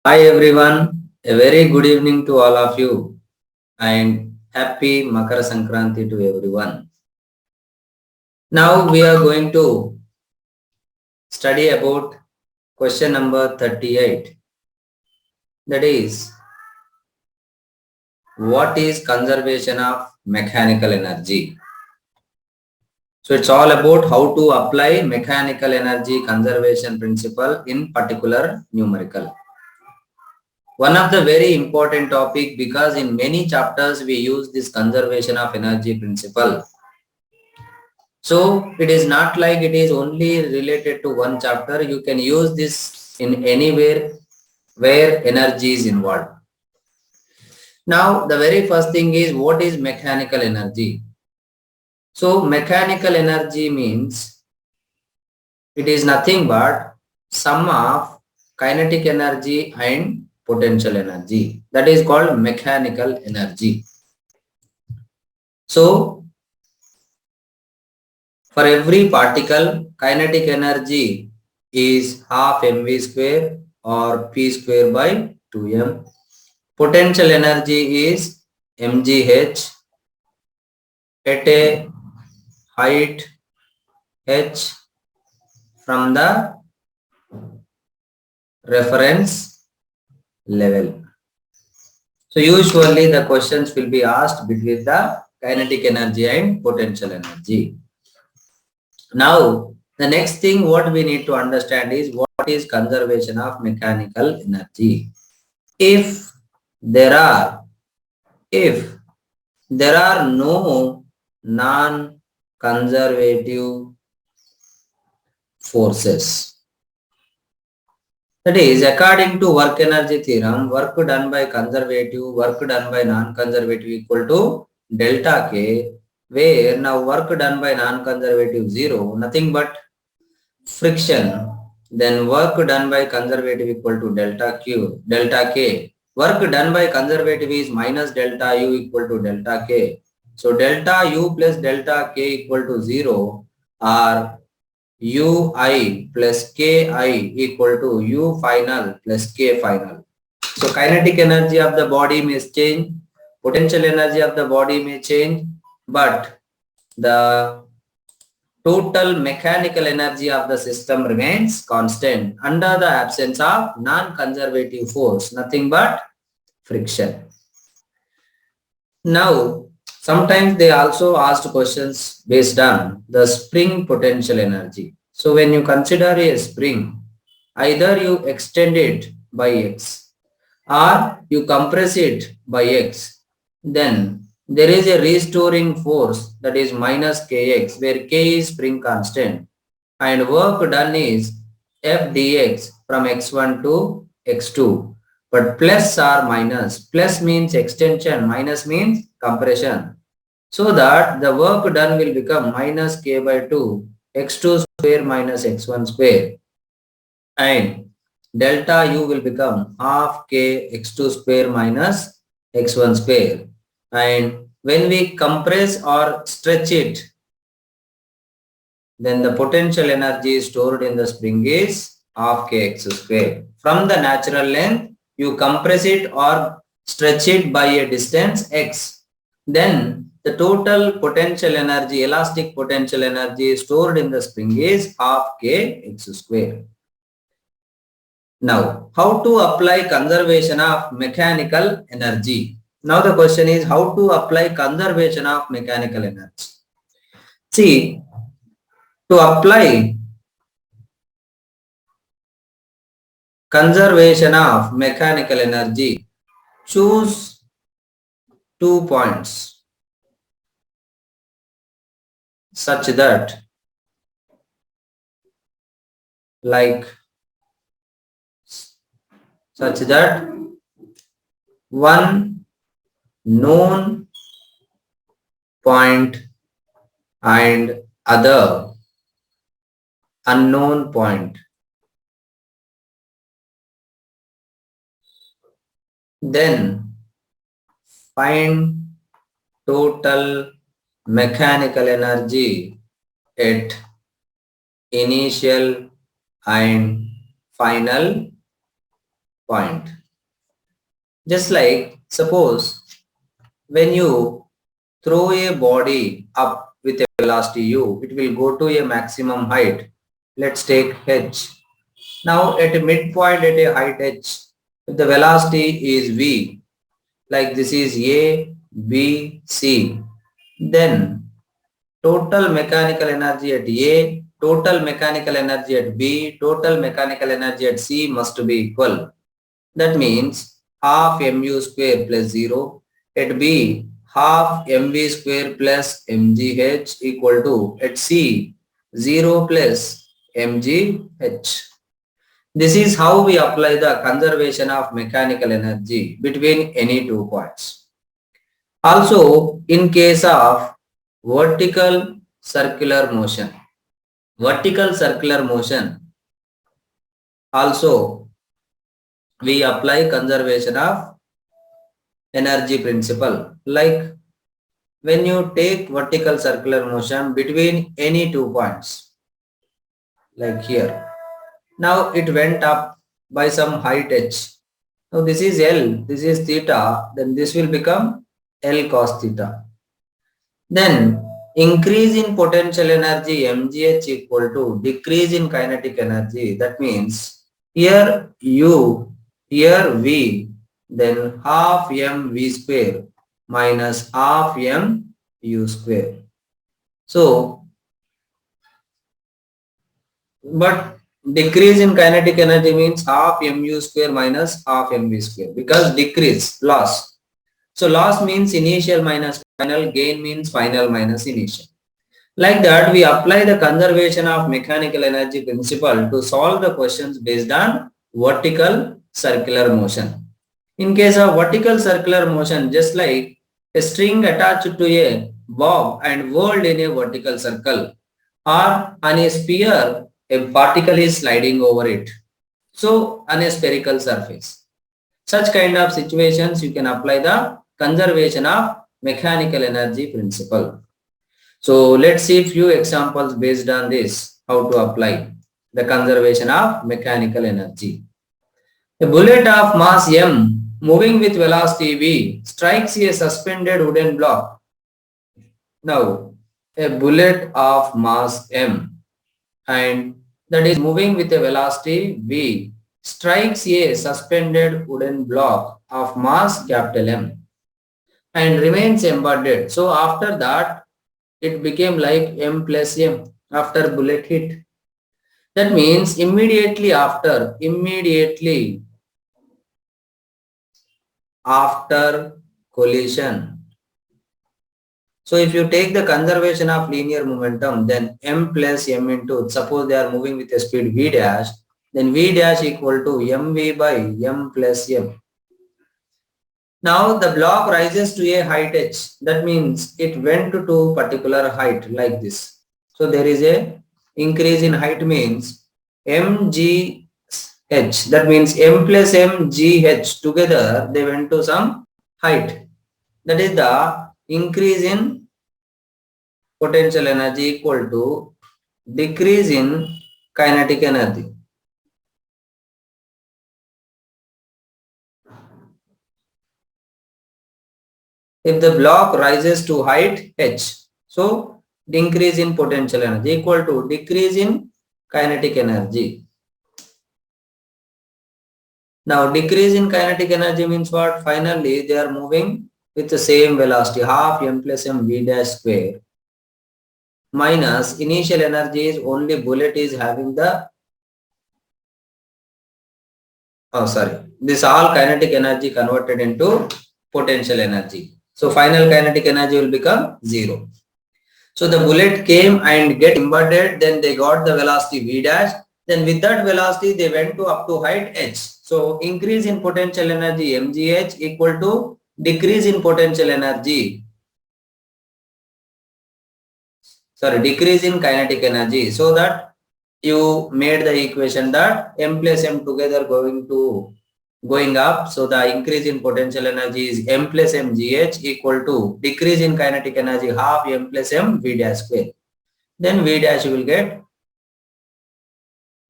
Hi everyone, a very good evening to all of you and happy Makara Sankranti to everyone. Now we are going to study about question number 38. That is, what is conservation of mechanical energy? So it's all about how to apply mechanical energy conservation principle in particular numerical. One of the very important topic because in many chapters we use this conservation of energy principle. So it is not like it is only related to one chapter. You can use this in anywhere where energy is involved. Now, the very first thing is what is mechanical energy? So mechanical energy means it is nothing but sum of kinetic energy and potential energy. That is called mechanical energy. So for every particle, kinetic energy is half mv square or p square by 2m. Potential energy is mgh at a height h from the reference level. So usually the questions will be asked between the kinetic energy and potential energy. Now, the next thing what we need to understand is what is conservation of mechanical energy. If there are if there are no non-conservative forces, that is according to work energy theorem, work done by conservative, work done by non-conservative equal to delta K, where now work done by non-conservative 0, nothing but friction, then work done by conservative equal to delta K. Work done by conservative is minus delta U equal to delta K. So delta U plus delta K equal to 0 or Ui plus Ki equal to U final plus K final. So kinetic energy of the body may change, potential energy of the body may change, but the total mechanical energy of the system remains constant under the absence of non-conservative force, nothing but friction. Now, sometimes they also asked questions based on the spring potential energy. So when you consider a spring, either you extend it by x or you compress it by x, then there is a restoring force that is minus kx where k is spring constant and work done is f dx from x1 to x2, but plus or minus, plus means extension, minus means compression, so that the work done will become minus k by 2 x2 square minus x1 square and delta u will become half k x2 square minus x1 square, and when we compress or stretch it, then the potential energy stored in the spring is half kx square. From the natural length, you compress it or stretch it by a distance x. Then the total potential energy, elastic potential energy stored in the spring is half kx square. Now, how to apply conservation of mechanical energy? Now the question is how to apply conservation of mechanical energy. See, to apply conservation of mechanical energy, choose 2 points such that like such that one known point and other unknown point. Then find total mechanical energy at initial and final point. Just like suppose when you throw a body up with a velocity u, it will go to a maximum height. Let's take h. Now at a midpoint at a height h, if the velocity is v, like this is a, b, c, then total mechanical energy at A, total mechanical energy at B, total mechanical energy at C must be equal. That means half mu square plus 0 at B, half mv square plus mgh equal to at C 0 plus mgh. This is how we apply the conservation of mechanical energy between any two points. Also, in case of vertical circular motion, also we apply conservation of energy principle. Like when you take vertical circular motion between any two points, like here. Now it went up by some height h. Now this is L, this is theta, then this will become L cos theta. Then increase in potential energy mgh equal to decrease in kinetic energy. That means here u, here v, then half mv square minus half m u square. So, but decrease in kinetic energy means half mu square minus half mv square, because decrease, loss. So loss means initial minus final, gain means final minus initial. Like that, we apply the conservation of mechanical energy principle to solve the questions based on vertical circular motion. In case of vertical circular motion, just like a string attached to a bob and whirled in a vertical circle, or on a sphere, a particle is sliding over it. So on a spherical surface. Such kind of situations, you can apply the conservation of mechanical energy principle. So let's see few examples based on this, how to apply the conservation of mechanical energy. A bullet of mass m moving with velocity v strikes a suspended wooden block. Now, a bullet of mass m and that is moving with a velocity v strikes a suspended wooden block of mass capital M and remains embedded. So after that, it became like m plus m after bullet hit. That means immediately after collision. So if you take the conservation of linear momentum, then m plus m into, suppose they are moving with a speed v dash, then v dash equal to mv by m plus m. Now the block rises to a height h. That means it went to particular height like this. So there is a increase in height means mgh. That means m plus mgh together they went to some height. That is the increase in potential energy equal to decrease in kinetic energy. If the block rises to height h, so the increase in potential energy equal to decrease in kinetic energy. Now decrease in kinetic energy means what? Finally they are moving with the same velocity, half m plus m v dash square minus initial energy is only bullet is having the, this all kinetic energy converted into potential energy. So final kinetic energy will become 0. So the bullet came and get embedded, then they got the velocity v dash, then with that velocity they went to up to height h. So increase in potential energy mgh equal to decrease in potential energy, decrease in kinetic energy. So that you made the equation that m plus m together going up. So the increase in potential energy is m plus mgh equal to decrease in kinetic energy half m plus m v dash square. Then v dash will get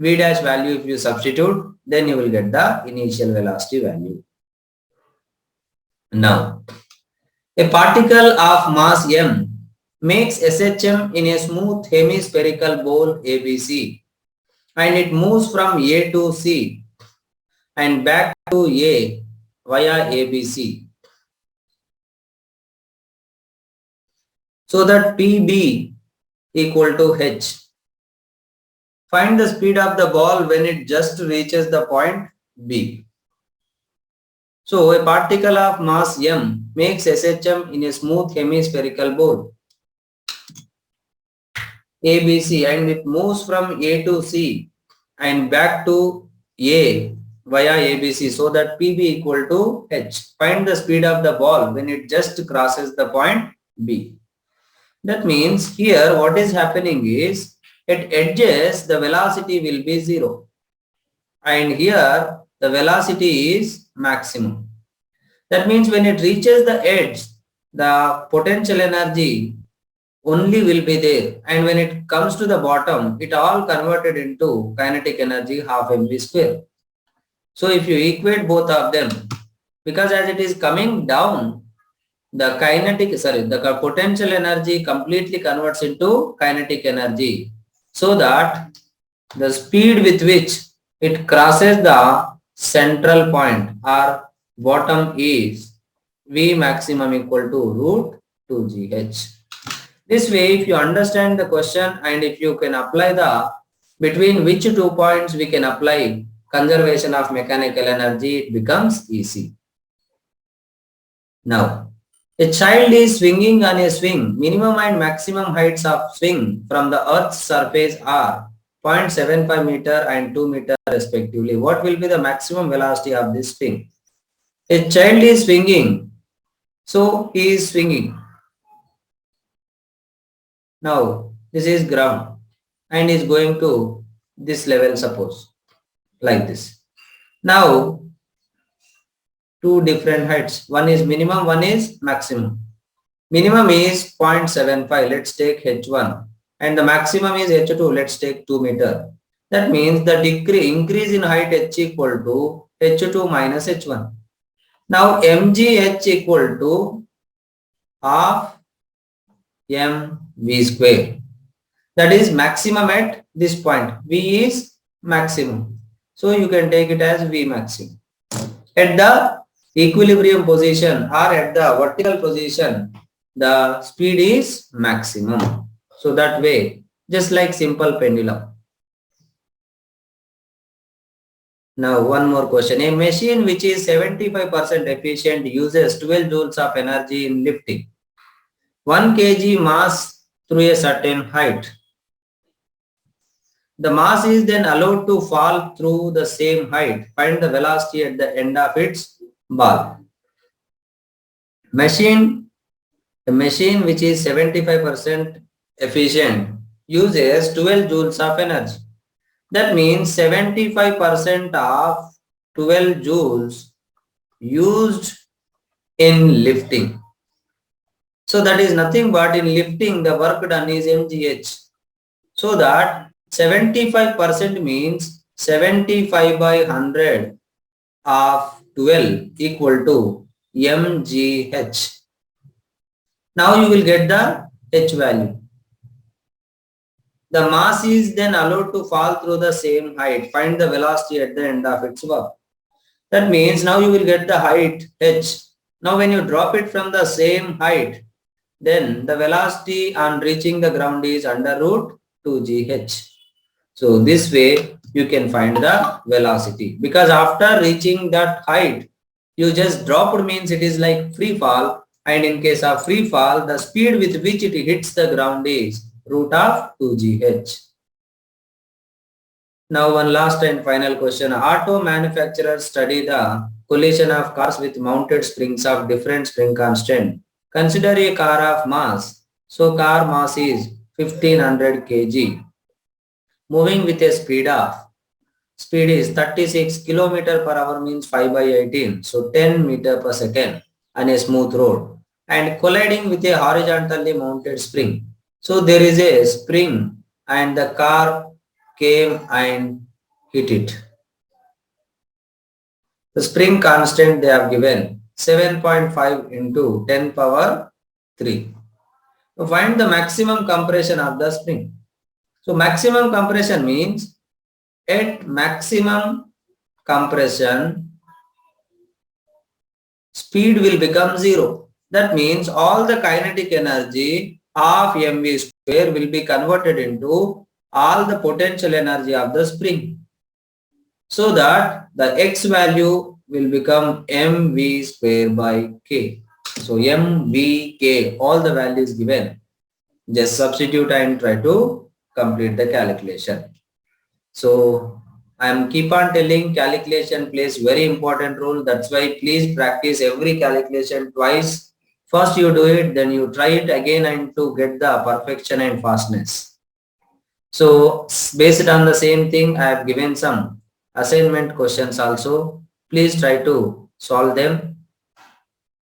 V dash value if you substitute, then you will get the initial velocity value. Now, a particle of mass m makes SHM in a smooth hemispherical bowl ABC, and it moves from A to C and back to A via ABC. So that PB equal to H. Find the speed of the ball when it just reaches the point B. So a particle of mass m makes SHM in a smooth hemispherical bowl ABC, and it moves from A to C and back to A via ABC, so that PB equal to H. Find the speed of the ball when it just crosses the point B. That means here what is happening is at edges the velocity will be 0, and here the velocity is maximum. That means when it reaches the edge, the potential energy only will be there, and when it comes to the bottom, it all converted into kinetic energy half mv square. So if you equate both of them, because as it is coming down, the potential energy completely converts into kinetic energy, so that the speed with which it crosses the central point or bottom is V maximum equal to root 2gh. This way, if you understand the question and if you can apply the between which 2 points we can apply conservation of mechanical energy, it becomes easy. Now, a child is swinging on a swing. Minimum and maximum heights of swing from the earth's surface are 0.75 meter and 2 meter respectively. What will be the maximum velocity of this swing? A child is swinging. So he is swinging. Now this is ground and is going to this level, suppose, like this. Now two different heights. One is minimum, one is maximum. Minimum is 0.75. Let's take H1. And the maximum is H2. Let's take 2 meter. That means the increase in height H equal to H2 minus H1. Now mgh equal to half mv square. That is maximum at this point. V is maximum. So you can take it as V maximum. At the equilibrium position or at the vertical position, the speed is maximum. So that way, just like simple pendulum. Now one more question. A machine which is 75% efficient uses 12 joules of energy in lifting 1 kg mass through a certain height. The mass is then allowed to fall through the same height. Find the velocity at the end of its ball. A machine which is 75% efficient uses 12 joules of energy. That means 75% of 12 joules used in lifting. So that is nothing but in lifting the work done is mgh. So that 75% means 75 by 100 of 12 equal to mgh. Now you will get the h value. The mass is then allowed to fall through the same height. Find the velocity at the end of its work. That means now you will get the height h. Now when you drop it from the same height, then the velocity on reaching the ground is under root 2gh. So this way you can find the velocity, because after reaching that height, you just dropped means it is like free fall, and in case of free fall, the speed with which it hits the ground is root of 2gh. Now one last and final question. Auto manufacturers study the collision of cars with mounted springs of different spring constant. Consider a car of mass. So car mass is 1500 kg. Moving with a speed is 36 km per hour means 5 by 18. So 10 meter per second on a smooth road, and colliding with a horizontally mounted spring. So there is a spring and the car came and Heat it. The spring constant they have given 7.5 into 10 power 3. To find the maximum compression of the spring. So maximum compression means at maximum compression speed will become 0. That means all the kinetic energy of mv square will be converted into all the potential energy of the spring. So that the x value will become mv square by k. So mvk, all the values given. Just substitute and try to complete the calculation. So I am keep on telling calculation plays very important role. That's why please practice every calculation twice. First you do it, then you try it again and to get the perfection and fastness. So based on the same thing, I have given some assignment questions also. Please try to solve them.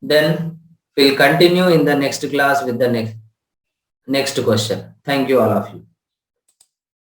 Then we'll continue in the next class with the next question. Thank you all of you.